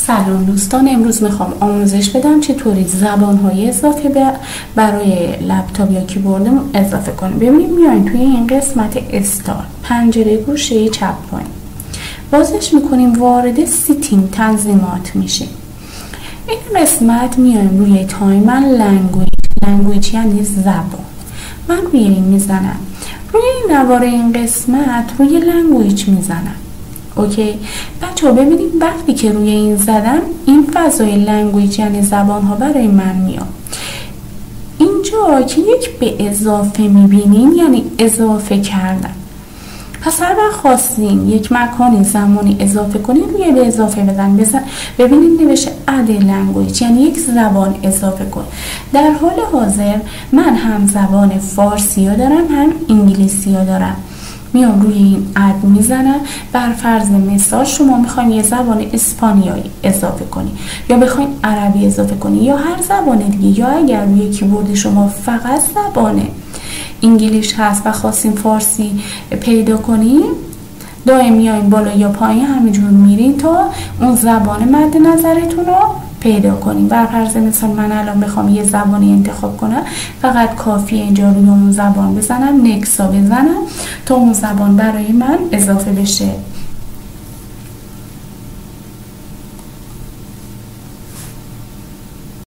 سلام دوستان، امروز میخوام آموزش بدم چطوری زبانهای اضافه برای لپتاپ یا کیبوردمون اضافه کنیم. ببینیم میایم توی این قسمت استارت، پنجره گوشه چپ پایین بازش میکنیم، وارد سیتینگ تنظیمات میشیم. این قسمت میایم روی تایمر لنگویج یعنی زبان. من روی این میزنم، روی این نوار این قسمت روی لنگویج میزنم. اوکی بچه ها ببینید وقتی که روی این زدم این فضای لنگویج یعنی زبان ها برای من میاد. اینجا که یک به اضافه میبینین یعنی اضافه کردن. پس هر وقت خواستین یک مکانی زمانی اضافه کنین روی به اضافه بزن ببینید نوشته اد لنگویج یعنی یک زبان اضافه کن. در حال حاضر من هم زبان فارسی ها دارم هم انگلیسی ها دارم. میام روی این اد میزنم. بر فرض مثال شما میخواین یه زبان اسپانیایی اضافه کنی یا بخواین عربی اضافه کنی یا هر زبان دیگه، یا اگر روی کیبورد شما فقط زبان انگلیش هست و خواستین فارسی پیدا کنیم، دائم میایم بالا یا پایین همینجور میرین تا اون زبان مد نظرتون رو پیدا کنیم. بر فرض مثال من الان بخوام یه زبانی انتخاب کنم، فقط کافیه اینجا روی اون زبان بزنم، نکسا بزنم تا اون زبان برای من اضافه بشه.